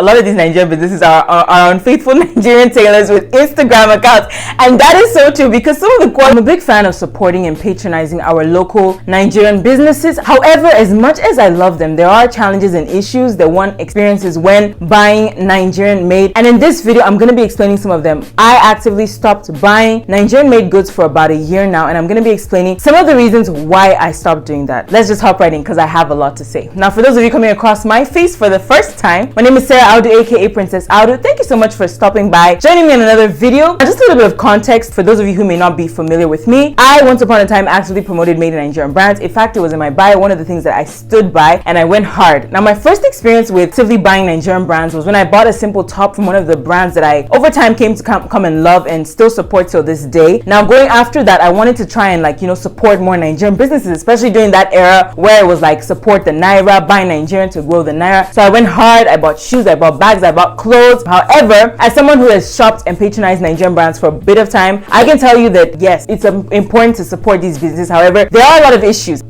a lot of these Nigerian businesses are unfaithful Nigerian tailors with Instagram accounts, and that is so true because some of the I'm a big fan of supporting and patronizing our local Nigerian businesses. However, as much as I love them, there are challenges and issues that one experiences when buying Nigerian made, and in this video I'm going to be explaining some of them. I actively stopped buying Nigerian made goods for about a year now, and I'm going to be explaining some of the reasons why I stopped doing that. Let's just hop right in because I have a lot to say. Now, for those of you coming across my face for the first time, my name is Sarah Audu, aka Princess Audu. Thank you so much for stopping by, joining me in another video. Just a little bit of context for those of you who may not be familiar with me. I once upon a time actively promoted made in Nigerian brands. In fact, it was in my bio, one of the things that I stood by, and I went hard. Now, my first experience with actively buying Nigerian brands was when I bought a simple top from one of the brands that I over time came to come and love and still support till this day. Now, going after that, I wanted to try and support more Nigerian businesses, especially during that era where it was like support the Naira, buy Nigerian to grow the Naira. So I went hard. I bought shoes, I bought bags, I bought clothes. However, as someone who has shopped and patronized Nigerian brands for a bit of time, I can tell you that yes, it's important to support these businesses. However, there are a lot of issues.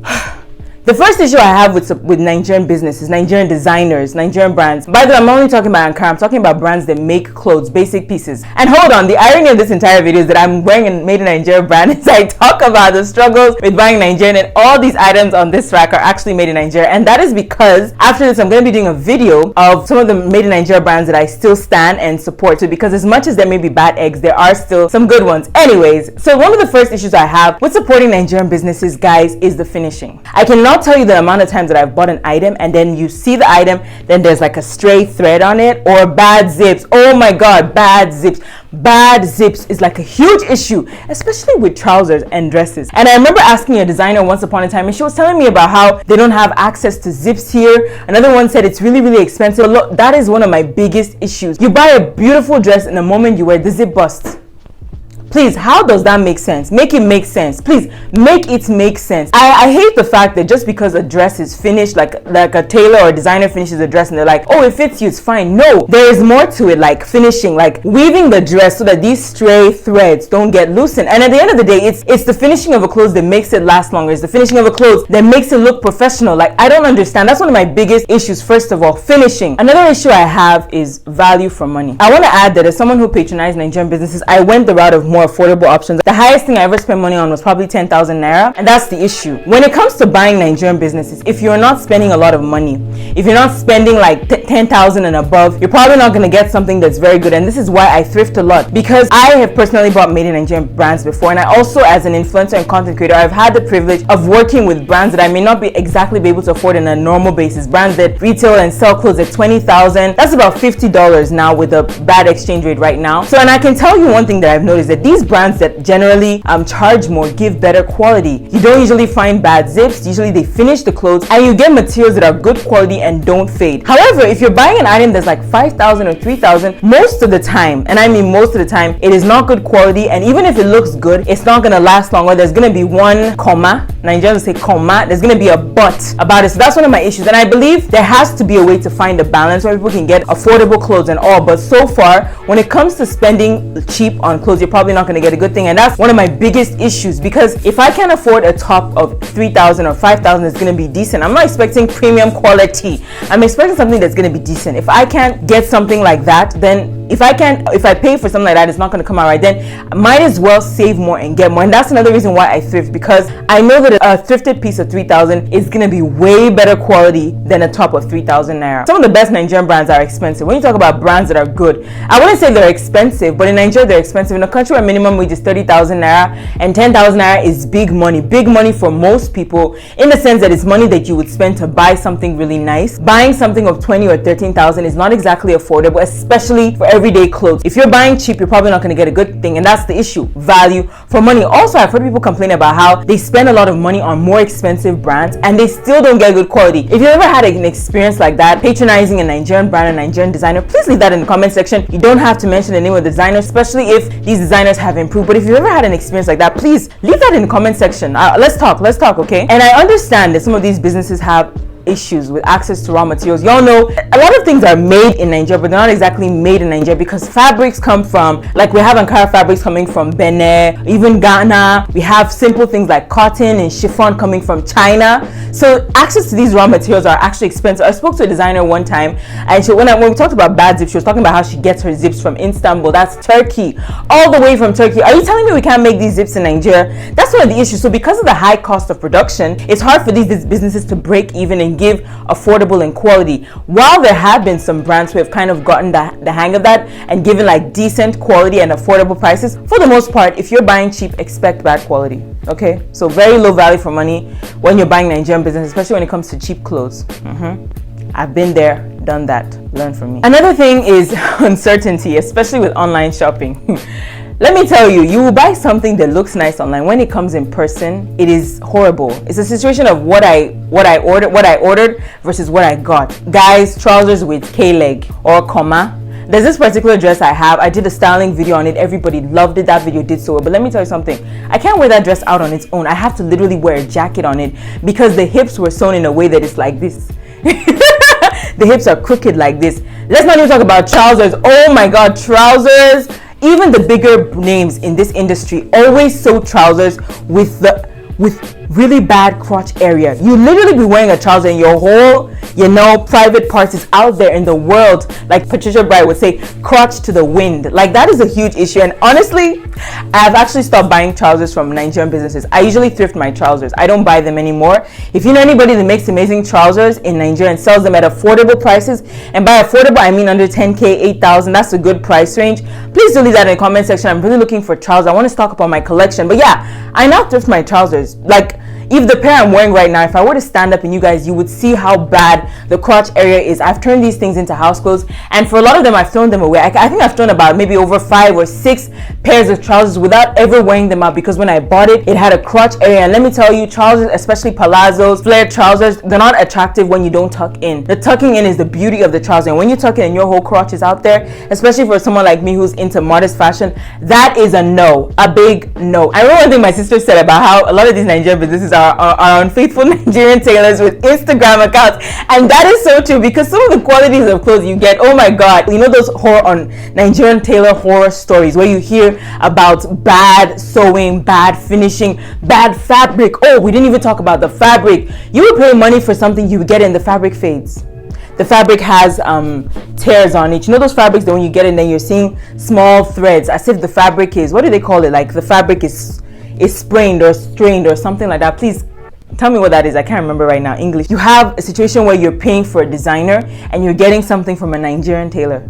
The first issue I have with Nigerian businesses, Nigerian designers, Nigerian brands. By the way, I'm not only talking about Ankara, I'm talking about brands that make clothes, basic pieces. And hold on, the irony of this entire video is that I'm wearing a made in Nigeria brand as I talk about the struggles with buying Nigerian, and all these items on this rack are actually made in Nigeria. And that is because after this, I'm going to be doing a video of some of the made in Nigeria brands that I still stand and support to, because as much as there may be bad eggs, there are still some good ones. Anyways, so one of the first issues I have with supporting Nigerian businesses, guys, is the finishing. I cannot tell you the amount of times that I've bought an item and then you see the item, then there's like a stray thread on it or bad zips. Oh my god, bad zips. Bad zips is like a huge issue, especially with trousers and dresses. And I remember asking a designer once upon a time, and she was telling me about how they don't have access to zips here. Another one said it's really, really expensive. Look, that is one of my biggest issues. You buy a beautiful dress, and the moment you wear, the zip busts. Please, how does that make sense? Make it make sense. Please, make it make sense. I hate the fact that just because a dress is finished, like a tailor or designer finishes a dress and they're like, oh, it fits you, it's fine. No, there is more to it, like finishing, like weaving the dress so that these stray threads don't get loosened. And at the end of the day, it's the finishing of a clothes that makes it last longer. It's the finishing of a clothes that makes it look professional. Like, I don't understand. That's one of my biggest issues, first of all, finishing. Another issue I have is value for money. I want to add that as someone who patronized Nigerian businesses, I went the route of more affordable options. The highest thing I ever spent money on was probably 10,000 Naira, and that's the issue. When it comes to buying Nigerian businesses, if you're not spending a lot of money, if you're not spending like 10,000 and above, you're probably not going to get something that's very good. And this is why I thrift a lot, because I have personally bought made in Nigerian brands before, and I also, as an influencer and content creator, I've had the privilege of working with brands that I may not be able to afford on a normal basis. Brands that retail and sell clothes at 20,000. That's about $50 now with a bad exchange rate right now. So, and I can tell you one thing that I've noticed, that these brands that generally charge more give better quality. You don't usually find bad zips. Usually they finish the clothes and you get materials that are good quality and don't fade. However, if you're buying an item that's like 5,000 or 3,000, most of the time, and I mean most of the time, it is not good quality, and even if it looks good, it's not going to last long, or there's going to be one comma, Nigerians say comma, there's going to be a but about it. So that's one of my issues, and I believe there has to be a way to find a balance where people can get affordable clothes and all, but so far, when it comes to spending cheap on clothes, you're probably not going to get a good thing. And that's one of my biggest issues, because if I can't afford a top of 3,000 or 5,000 that's going to be decent, I'm not expecting premium quality. I'm expecting something that's going to be decent. If I can't get something like that, then if I pay for something like that, it's not going to come out right, then I might as well save more and get more. And that's another reason why I thrift, because I know that a thrifted piece of 3,000 is going to be way better quality than a top of 3,000 Naira. Some of the best Nigerian brands are expensive. When you talk about brands that are good, I wouldn't say they're expensive, but in Nigeria they're expensive. In a country where minimum wage is 30,000 Naira and 10,000 Naira is big money for most people, in the sense that it's money that you would spend to buy something really nice. Buying something of 20 or 13,000 is not exactly affordable, especially for everyday clothes. If you're buying cheap, you're probably not going to get a good thing, and that's the issue. Value for money. Also, I've heard people complain about how they spend a lot of money on more expensive brands and they still don't get good quality. If you ever had an experience like that, patronizing a Nigerian brand, a Nigerian designer, please leave that in the comment section. You don't have to mention the name of the designer, especially if these designers have improved. But if you've ever had an experience like that, please leave that in the comment section. Let's talk, okay? And I understand that some of these businesses have issues with access to raw materials. Y'all know a lot of things are made in Nigeria, but they're not exactly made in Nigeria because fabrics come from, like we have Ankara fabrics coming from Benin, even Ghana. We have simple things like cotton and chiffon coming from China. So access to these raw materials are actually expensive. I spoke to a designer one time, and when we talked about bad zips, she was talking about how she gets her zips from Istanbul. That's Turkey, all the way from Turkey. Are you telling me we can't make these zips in Nigeria? That's one of the issues. So because of the high cost of production, it's hard for these businesses to break even and give affordable and quality. While there have been some brands who have kind of gotten the hang of that and given like decent quality and affordable prices, for the most part, if you're buying cheap, expect bad quality. Okay, so very low value for money when you're buying Nigerian business, especially when it comes to cheap clothes. I've been there, done that. Learn from me. Another thing is uncertainty, especially with online shopping. Let me tell you, you will buy something that looks nice online. When it comes in person, it is horrible. It's a situation of what I ordered versus what I got. Guys, trousers with K-leg or comma. There's this particular dress I have. I did a styling video on it. Everybody loved it. That video did so well. But let me tell you something. I can't wear that dress out on its own. I have to literally wear a jacket on it because the hips were sewn in a way that it's like this. The hips are crooked like this. Let's not even talk about trousers. Oh my God, trousers. Even the bigger names in this industry always sew trousers with really bad crotch area. You literally be wearing a trouser and your whole, private parts is out there in the world. Like Patricia Bright would say, crotch to the wind. Like that is a huge issue. And honestly, I've actually stopped buying trousers from Nigerian businesses. I usually thrift my trousers. I don't buy them anymore. If you know anybody that makes amazing trousers in Nigeria and sells them at affordable prices, and by affordable, I mean under 10K, 8,000, that's a good price range. Please do leave that in the comment section. I'm really looking for trousers. I want to stock up on my collection. But yeah, I now thrift my trousers. Like, if the pair I'm wearing right now, if I were to stand up and you guys, you would see how bad the crotch area is. I've turned these things into house clothes, and for a lot of them, I've thrown them away. I think I've thrown about maybe over 5 or 6 pairs of trousers without ever wearing them out because when I bought it, it had a crotch area. And let me tell you, trousers, especially palazzos, flared trousers, they're not attractive when you don't tuck in. The tucking in is the beauty of the trouser, and when you tuck in and your whole crotch is out there, especially for someone like me who's into modest fashion, that is a no, a big no. I remember one thing my sister said about how a lot of these Nigerian businesses are unfaithful Nigerian tailors with Instagram accounts, and that is so true because some of the qualities of clothes you get, oh my God, you know those Nigerian tailor horror stories where you hear about bad sewing, bad finishing, bad fabric. Oh, we didn't even talk about the fabric. You would pay money for something, you would get it and the fabric fades. The fabric has tears on it. You know those fabrics that when you get it, then you're seeing small threads as if the fabric is, what do they call it? Like the fabric is sprained or strained or something like that. Please tell me what that is. I can't remember right now. English. You have a situation where you're paying for a designer and you're getting something from a Nigerian tailor.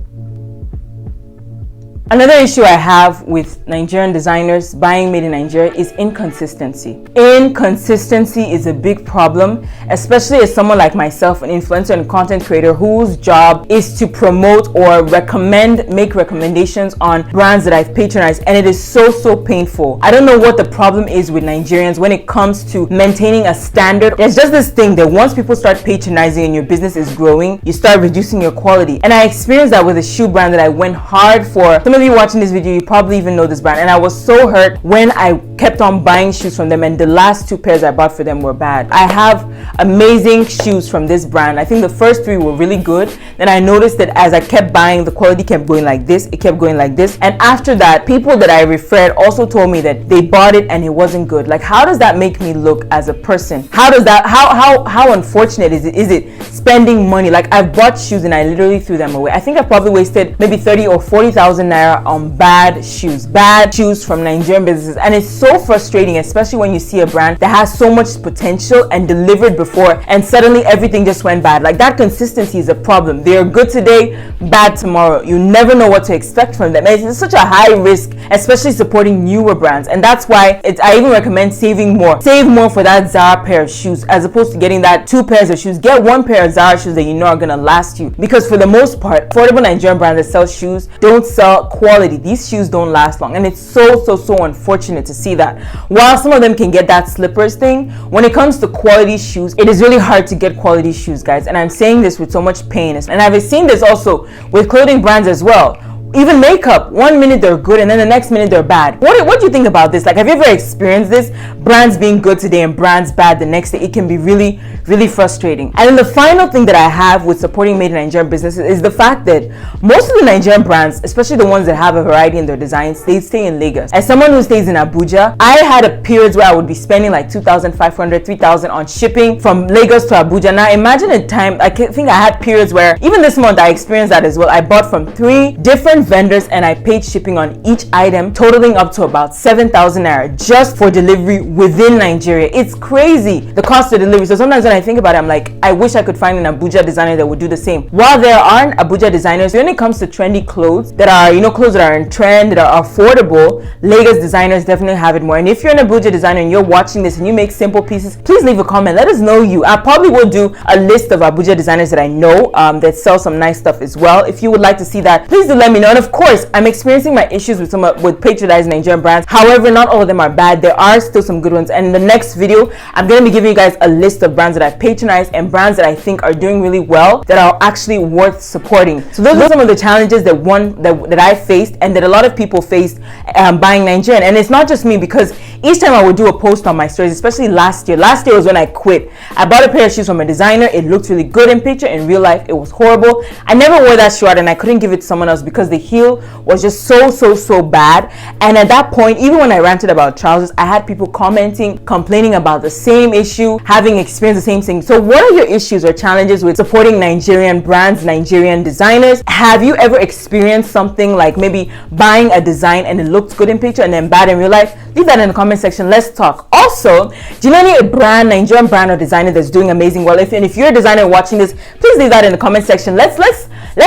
Another issue I have with Nigerian designers buying made in Nigeria is inconsistency. Inconsistency is a big problem, especially as someone like myself, an influencer and content creator whose job is to promote or make recommendations on brands that I've patronized, and it is so painful. I don't know what the problem is with Nigerians when it comes to maintaining a standard. There's just this thing that once people start patronizing and your business is growing, you start reducing your quality. And I experienced that with a shoe brand that I went hard for. Some of you watching this video, you probably even know this brand, and I was so hurt when I kept on buying shoes from them and the last 2 pairs I bought for them were bad. I have amazing shoes from this brand. I think the first 3 were really good. Then I noticed that as I kept buying, the quality kept going like this, it kept going like this, and after that, people that I referred also told me that they bought it and it wasn't good. Like, how does that make me look as a person? How does that, how unfortunate is it spending money? Like, I've bought shoes and I literally threw them away. I think I probably wasted maybe 30 or 40,000 naira on bad shoes from Nigerian businesses, and it's so frustrating, especially when you see a brand that has so much potential and delivered before and suddenly everything just went bad. Like, that consistency is a problem. They are good today, bad tomorrow. You never know what to expect from them. It's such a high risk, especially supporting newer brands, and that's why I even recommend saving more. Save more for that Zara pair of shoes as opposed to getting that 2 pairs of shoes. Get 1 pair of Zara shoes that you know are gonna last you, because for the most part, affordable Nigerian brands that sell shoes don't sell quality. These shoes don't last long, and it's so unfortunate to see that. While some of them can get that slippers thing, when it comes to quality shoes, it is really hard to get quality shoes, guys, and I'm saying this with so much pain. And I've seen this also with clothing brands as well. Even makeup, 1 minute they're good and then the next minute they're bad. What do you think about this? Like, have you ever experienced this? Brands being good today and brands bad the next day. It can be really, really frustrating. And then the final thing that I have with supporting made in Nigerian businesses is the fact that most of the Nigerian brands, especially the ones that have a variety in their designs, they stay in Lagos. As someone who stays in Abuja, I had a periods where I would be spending like 2,500, 3,000 on shipping from Lagos to Abuja. Now imagine a time, I think I had periods where even this month I experienced that as well. I bought from 3 different vendors and I paid shipping on each item, totaling up to about 7,000 naira just for delivery within Nigeria. It's crazy, the cost of delivery. So sometimes when I think about it, I'm like, I wish I could find an Abuja designer that would do the same. While there aren't Abuja designers, when it comes to trendy clothes that are, clothes that are in trend, that are affordable, Lagos designers definitely have it more. And if you're an Abuja designer and you're watching this and you make simple pieces, please leave a comment. Let us know you. I probably will do a list of Abuja designers that I know that sell some nice stuff as well. If you would like to see that, please do let me know. And of course, I'm experiencing my issues with patronizing Nigerian brands. However, not all of them are bad. There are still some good ones. And in the next video, I'm going to be giving you guys a list of brands that I've patronized and brands that I think are doing really well, that are actually worth supporting. So those are some of the challenges that I faced and that a lot of people faced buying Nigerian. And it's not just me, because each time I would do a post on my stories, especially last year was when I quit. I bought a pair of shoes from a designer. It looked really good in picture. In real life, it was horrible. I never wore that shoe out and I couldn't give it to someone else because the heel was just so bad. And at that point, even when I ranted about trousers, I had people commenting, complaining about the same issue, having experienced the same thing. So what are your issues or challenges with supporting Nigerian brands, Nigerian designers? Have you ever experienced something like maybe buying a design and it looked good in picture and then bad in real life? Leave that in the comment section. Let's talk. Also, do you know any brand, Nigerian brand or designer that's doing amazing well? If you're a designer watching this, please leave that in the comment section. Let's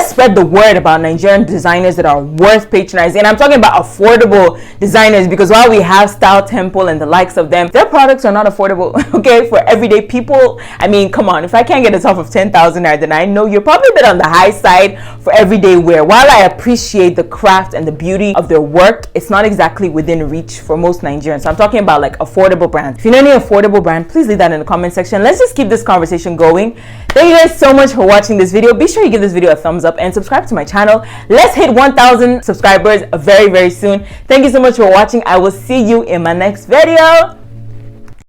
spread the word about Nigerian designers that are worth patronizing. And I'm talking about affordable designers, because while we have Style Temple and the likes of them, their products are not affordable, okay, for everyday people. I mean, come on, if I can't get a top of 10,000 naira, then I know you're probably a bit on the high side for everyday wear. While I appreciate the craft and the beauty of their work, it's not exactly within reach for most Nigerians. So I'm talking about like affordable brands. If you know any affordable brand, please leave that in the comment section. Let's just keep this conversation going. Thank you guys so much for watching this video. Be sure you give this video a thumbs up and subscribe to my channel. Let's hit 1,000 subscribers very, very soon. Thank you so much for watching. I will see you in my next video.